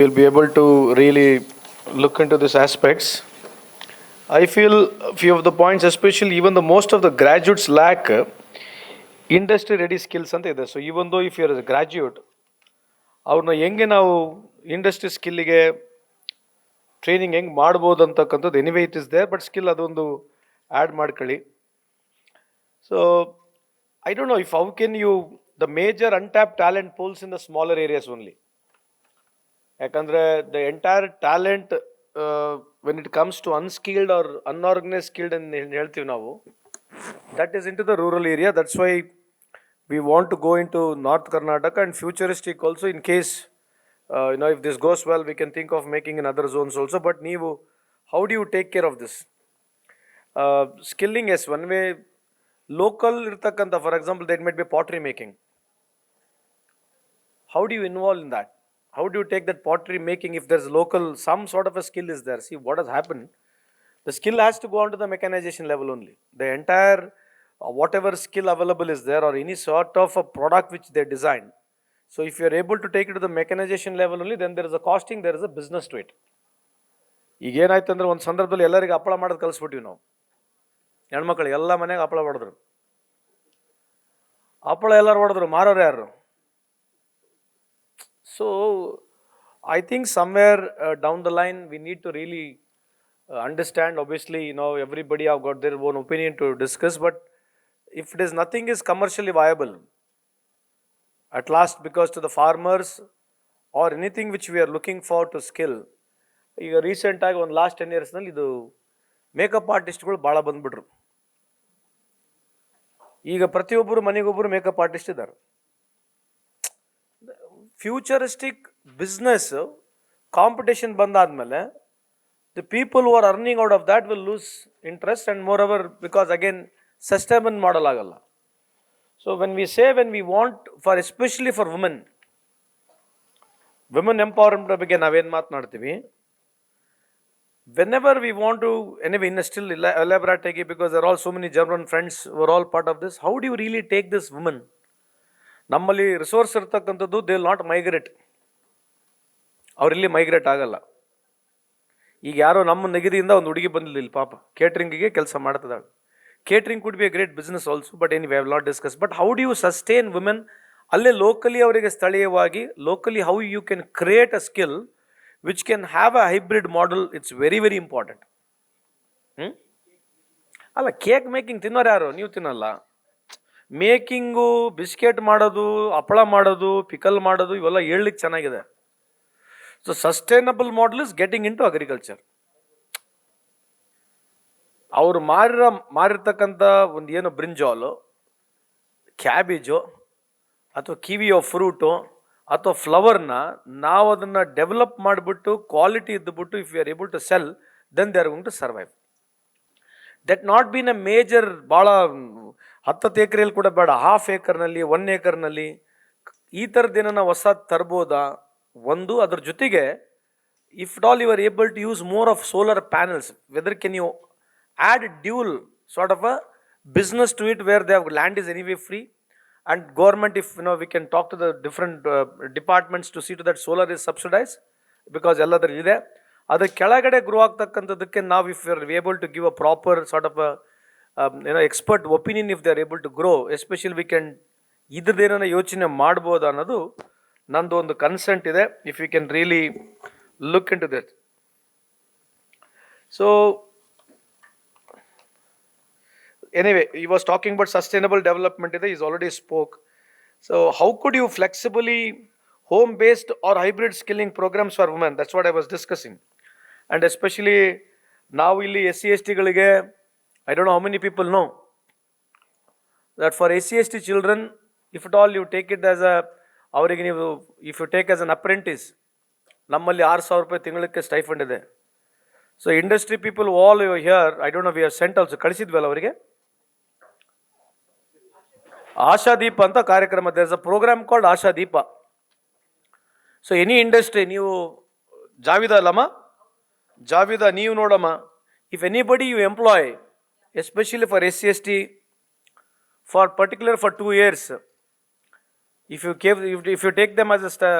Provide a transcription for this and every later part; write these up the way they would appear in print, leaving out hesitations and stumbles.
You'll be able to really look into these aspects. I feel a few of the points, especially even the most of the graduates lack industry ready skills ಅಂತ ಇದೆ. So even though if you're a graduate, ಅವ್ರನ್ನ ಹೆಂಗೆ ನಾವು industry ಸ್ಕಿಲ್ಲಿಗೆ training ಹೆಂಗೆ ಮಾಡ್ಬೋದು ಅಂತಕ್ಕಂಥದ್ದು anyway it is there, but skill ಅದೊಂದು add ಮಾಡ್ಕೊಳ್ಳಿ. So I don't know if how can you the major untapped talent pools in the smaller areas only. ಯಾಕಂದರೆ the entire talent when it comes to unskilled or unorganised skilled ಅಂತ ಹೇಳ್ತೀವಿ ನಾವು, that is into the rural area. That's why we want to go into north Karnataka and futuristic also in case if this goes well, we can think of making in other zones also. But ನೀವು how do you take care of this? Skilling is one way. Local ಇರ್ತಕ್ಕಂಥ, for example, that might be pottery making. How do you involve in that? How do you take that pottery making if there's local, some sort of a skill is there? See, what has happened, the skill has to go on to the mechanization level only. The entire, whatever skill available is there or any sort of a product which they design. So if you are able to take it to the mechanization level only, then there is a costing, there is a business to it. ಈಗ ಏನಾಯ್ತು ಅಂದ್ರೆ ಒಂದು ಸಂದರ್ಭದಲ್ಲಿ ಎಲ್ಲರಿಗೆ ಹಪ್ಪಳ ಮಾಡೋದು ಕಲಿಸ್ಬಿಟ್ಟಿವಿ ನಾವು. ಹೆಣ್ಮಕ್ಳು ಎಲ್ಲ ಮನೆಗೆ ಹಪ್ಪಳ ಹೊಡೆದ್ರು. ಹಪ್ಪಳ ಎಲ್ಲರೂ ಹೊಡೆದ್ರು, ಮಾರೋರು ಯಾರು? So I think somewhere down the line we need to really understand. Obviously, everybody have got their own opinion to discuss, but if it is nothing is commercially viable at last, because to the farmers or anything which we are looking for to skill, ಈಗ recent ಆಗಿ ಒಂದು last 10 years ನಲ್ಲಿ ಇದು makeup ಆರ್ಟಿಸ್ಟ್ಗಳು ಭಾಳ ಬಂದ್ಬಿಟ್ರು. ಈಗ ಪ್ರತಿಯೊಬ್ಬರು ಮನೆಗೊಬ್ಬರು ಮೇಕಪ್ ಆರ್ಟಿಸ್ಟ್ ಇದ್ದಾರೆ. ಫ್ಯೂಚರಿಸ್ಟಿಕ್ ಬಿಸ್ನೆಸ್ ಕಾಂಪಿಟೇಷನ್ ಬಂದಾದ್ಮೇಲೆ the people who are earning out of that will lose interest and moreover, because again sustain ಮಾಡಲಾಗಲ್ಲ. So when we want for especially for women empowerment ಬಗ್ಗೆ ನಾವೇನು ಮಾತನಾಡ್ತೀವಿ, whenever we want to, anyway, in a still elaborate again, because there are all so many German friends who are all part of this. How do you really take this woman? ನಮ್ಮಲ್ಲಿ resource ಇರ್ತಕ್ಕಂಥದ್ದು, they will not migrate. ಅವರಿಲ್ಲಿ migrate ಆಗಲ್ಲ. ಈಗ ಯಾರೋ ನಮ್ಮ ನೆಗದಿಯಿಂದ ಒಂದು ಹುಡುಗಿ ಬಂದಿಲ್ಲ ಇಲ್ಲಿ, ಪಾಪ ಕೇಟ್ರಿಂಗಿಗೆ ಕೆಲಸ ಮಾಡ್ತದಾಳೆ. Catering could be a great business also, but any we have not discuss. But how do you sustain women ಅಲ್ಲೇ ಲೋಕಲಿ, ಅವರಿಗೆ ಸ್ಥಳೀಯವಾಗಿ locally how you can create a skill which can have a hybrid model. It's very, very important. ಅಲ್ಲ, cake making ತಿನ್ನೋರು ಯಾರು? ನೀವು ತಿನ್ನಲ್ಲ. Making, biscuit ಮಾಡೋದು, ಹಪ್ಪಳ ಮಾಡೋದು, ಪಿಕಲ್ ಮಾಡೋದು, ಇವೆಲ್ಲ ಹೇಳಲಿಕ್ಕೆ ಚೆನ್ನಾಗಿದೆ. So sustainable model is getting in to agriculture. ಅವರು ಮಾರಿರ್ತಕ್ಕಂಥ ಒಂದು ಏನು ಬ್ರಿಂಜಾಲು, ಕ್ಯಾಬೇಜು ಅಥವಾ ಕಿವಿಯೋ ಫ್ರೂಟು ಅಥವಾ ಫ್ಲವರ್ನ ನಾವು ಅದನ್ನು ಡೆವಲಪ್ ಮಾಡಿಬಿಟ್ಟು ಕ್ವಾಲಿಟಿ ಇದ್ದುಬಿಟ್ಟು if you are able to sell, then they are going to survive. That not been a major, ಭಾಳ 10 ಎಕರೆಯಲ್ಲಿ ಕೂಡ ಬೇಡ, 1/2 acre, 1 acre ಈ ಥರದ್ದೇನ ಹೊಸ ತರ್ಬೋದಾ ಒಂದು. ಅದ್ರ ಜೊತೆಗೆ if it all you are able to use more of solar panels, whether can you add dual sort of a business to it, where they have land is anyway free. And government, if we can talk to the different departments to see to that solar is subsidized, because ಎಲ್ಲದರ ಇದೆ. ಅದರ ಕೆಳಗಡೆ grow ಆಗ್ತಕ್ಕಂಥದ್ದಕ್ಕೆ ನಾವು if you are able to give a proper sort of expert opinion, if they are able to grow, especially we can ಇದ್ರದ್ದೇನೋ ಯೋಚನೆ ಮಾಡ್ಬೋದು ಅನ್ನೋದು ನಂದು ಒಂದು ಕನ್ಸೆಂಟ್ ಇದೆ. If you can really look into that. So anyway, he was talking about sustainable development. He's already spoke. So how could you flexibly home based or hybrid skilling programs for women? That's what I was discussing. And especially now illi SC/ST galige, I don't know how many people know that for SC/ST children, if at all you take it as a avrige ನೀವು, if you take as an apprentice, ನಮ್ಮಲ್ಲಿ 6,000 ರೂಪಾಯಿ ತಿಂಗಳಿಗೆ stipend ಇದೆ. So industry people all here, I don't know, we have sent also, ಕಳಿಸಿದ್ವಲ್ಲ ಅವರಿಗೆ ಆಶಾದೀಪ ಅಂತ ಕಾರ್ಯಕ್ರಮ. There is a program called Ashadeepa. So any industry, ನೀವು ಜಾವಿದ ಅಲ್ಲಮ್ಮ, ಜಾವಿದ ನೀವು ನೋಡಮ್ಮ, if anybody you employ, especially for SC/ST, for particular for 2 years, If you take them as a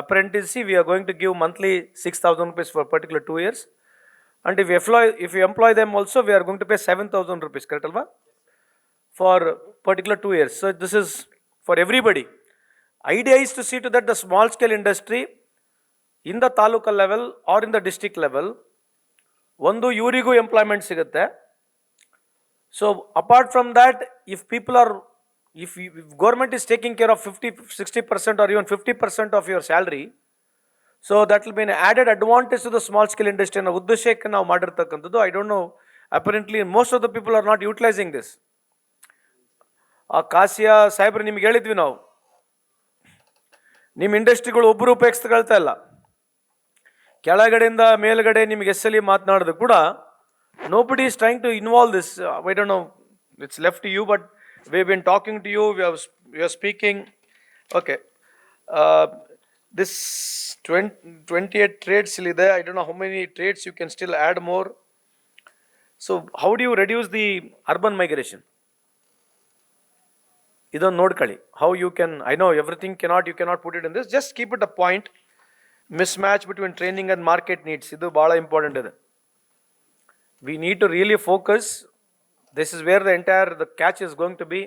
apprentice, we are going to give monthly 6,000 rupees for particular 2 years. And if you employ them also, we are going to pay 7,000 rupees, correct alva? For particular 2 years. So this is for everybody. Idea is to see to that the small scale industry in the taluka level or in the district level, ಒಂದು ಇವರಿಗೂ employment ಸಿಗುತ್ತೆ. So apart from that, if people are, if government is taking care of 50-60% or even 50% of your salary, so that will be an added advantage to the small scale industry ಅನ್ನೋ ಉದ್ದೇಶಕ್ಕೆ ನಾವು ಮಾಡಿರ್ತಕ್ಕಂಥದ್ದು. I don't know, apparently most of the people are not utilizing this. ಆ ಕಾಸಿಯಾ ಸಾಹೇಬ್ರು ನಿಮ್ಗೆ ಹೇಳಿದ್ವಿ ನಾವು, ನಿಮ್ಮ ಇಂಡಸ್ಟ್ರಿಗಳು ಒಬ್ಬರು ಉಪಯೋಗಿಸ್ಕೊಳ್ತಾ ಇಲ್ಲ. ಕೆಳಗಡೆಯಿಂದ ಮೇಲ್ಗಡೆ ನಿಮಗೆ ಎಸ್ಸಲ್ಲಿ ಮಾತನಾಡೋದು ಕೂಡ nobody is trying to involve this. I don't know, it's left to you, but we've been talking to you, we are speaking. Okay, this 28 trades ಇದೆ. I don't know how many trades you can still add more. So how do you reduce the urban migration? ಇದನ್ನು ನೋಡ್ಕೊಳ್ಳಿ. How you can, I know everything you cannot put it in this, just keep it a point. Mismatch between training and market needs, ಇದು ಬಹಳ important ಇದೆ. We need to really focus. This is where the catch is going to be.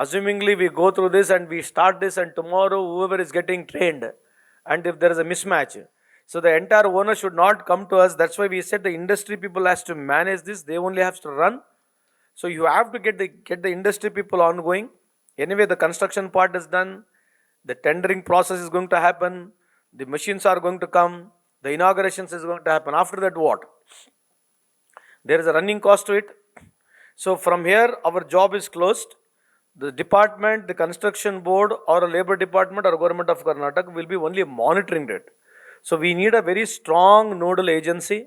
Assumingly we go through this and we start this, and tomorrow whoever is getting trained, and if there is a mismatch, so the entire owner should not come to us. That's why we said the industry people has to manage this. They only have to run. So you have to get the industry people ongoing. Anyway, the construction part is done. The tendering process is going to happen. The machines are going to come. The inaugurations is going to happen. After that, what? There is a running cost to it. So from here, our job is closed. The department, the construction board or a labor department or government of Karnataka will be only monitoring it. So we need a very strong nodal agency.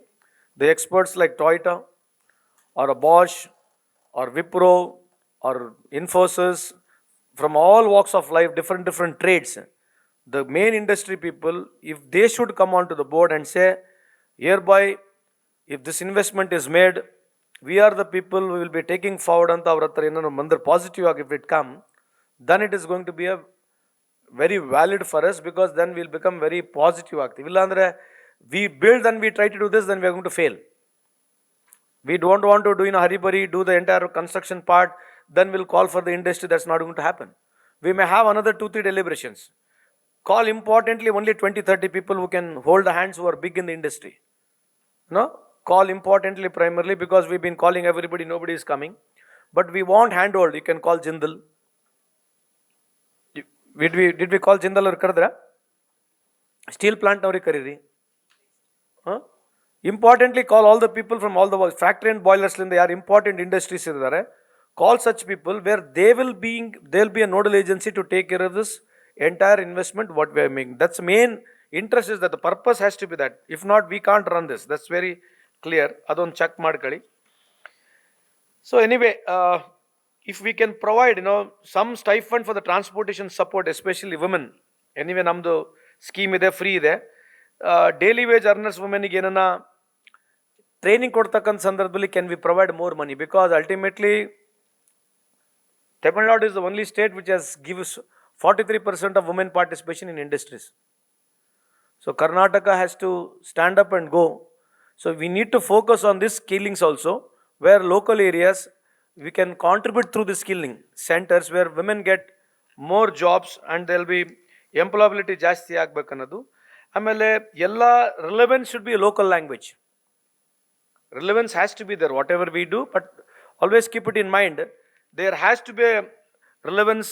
The experts like Toyota or a Bosch or Wipro or Infosys, from all walks of life, different trades. The main industry people, if they should come onto the board and say, hereby, if this investment is made, we are the people who will be taking forward anta avra hatra ಏನೋ Mandra positive ಆಗಿ if it come, then it is going to be a very valid for us, because then we'll become very positive ಆಗ್ತೀವಿ. ಇಲ್ಲ ಅಂದರೆ we build and we try to do this, then we are going to fail. We don't want to do in a hurry, do the entire construction part, then we'll call for the industry. That's not going to happen. We may have another 2-3 deliberations. Call importantly only 20-30 people who can hold the hands who are big in the industry. No? Call importantly primarily, because we've been calling everybody, nobody is coming. But we want handhold. You can call Jindal. Did we call Jindal or Kardra? Steel plant navri kariri. Importantly, call all the people from all the factory and boilers linda yaar important industries idare. Call such people where they'll be a nodal agency to take care of this entire investment what we are making. That's main interest, is that the purpose has to be that. If not, we can't run this. That's very clear. Adon check ಮಾಡ್ಕೊಳ್ಳಿ. So anyway, if we can provide some stipend for the transportation support, especially women. Anyway, ನಮ್ಮದು scheme ಇದೆ, free ಇದೆ. Daily wage earners ವುಮೆನ್ಗೆ ಏನನ್ನ training ಕೊಡ್ತಕ್ಕಂಥ ಸಂದರ್ಭದಲ್ಲಿ can we provide more money, because ultimately Tamil Nadu is the only state which gives 43% of women participation in industries. So Karnataka has to stand up and go. So we need to focus on these skillings also, where local areas we can contribute through the skilling centers, where women get more jobs and there will be employability ಜಾಸ್ತಿ ಆಗಬೇಕು ಅನ್ನೋದು. ಆಮೇಲೆ ಎಲ್ಲ relevance should be a local language. Relevance has to be there whatever we do, but always keep it in mind. There has to be a relevance,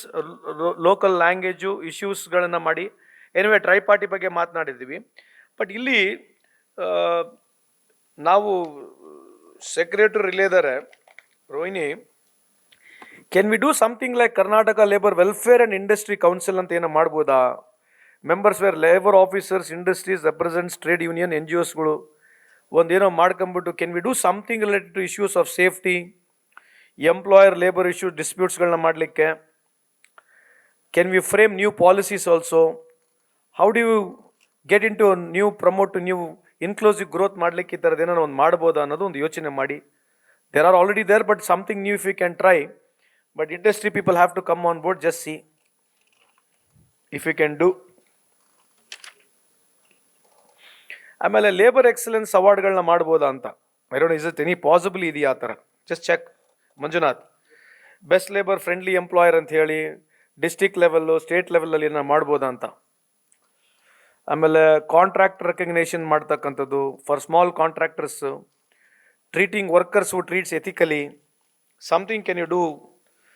local language issuesಗಳನ್ನು ಮಾಡಿ. Anyway ಟ್ರೈಪಾರ್ಟಿ ಬಗ್ಗೆ ಮಾತನಾಡಿದ್ದೀವಿ. But ಇಲ್ಲಿ ನಾವು secretary ಇಲ್ಲಿದ್ದಾರೆ Rohini, can we do something like Karnataka labour welfare and industry council ಅಂತ ಏನೋ ಮಾಡ್ಬೋದಾ? Members were labour officers, industries represents, trade union, NGOsಗಳು ಒಂದೇನೋ ಮಾಡ್ಕೊಂಬಿಟ್ಟು can we do something related to issues of safety, employer labour issue ಡಿಸ್ಪ್ಯೂಟ್ಸ್ಗಳನ್ನ ಮಾಡಲಿಕ್ಕೆ? Can we frame new policies also? How do you get into new promote new inclusive growth ಮಾಡಲಿಕ್ಕೆ ಈ ಥರದ್ದು ಏನೋ ಒಂದು ಮಾಡ್ಬೋದಾ ಅನ್ನೋದು ಒಂದು ಯೋಚನೆ ಮಾಡಿ. There are already there, but something new if you can try. But industry people have to come on board, just see. If you can do. ಆಮೇಲೆ ಲೇಬರ್ ಎಕ್ಸಲೆನ್ಸ್ ಅವಾರ್ಡ್ಗಳನ್ನ ಮಾಡ್ಬೋದಾ ಅಂತ, I don't is it any possible ಇದೆಯಾ ಆ ಥರ, just check. Manjunath, best labour friendly employer ಅಂತ ಹೇಳಿ district level state ಲೆವೆಲಲ್ಲಿ ನಾವು ಮಾಡ್ಬೋದಾ ಅಂತ. ಆಮೇಲೆ ಕಾಂಟ್ರಾಕ್ಟ್ ರೆಕಗ್ನೇಷನ್ ಮಾಡ್ತಕ್ಕಂಥದ್ದು for small contractors, treating workers who treats ethically, something can you do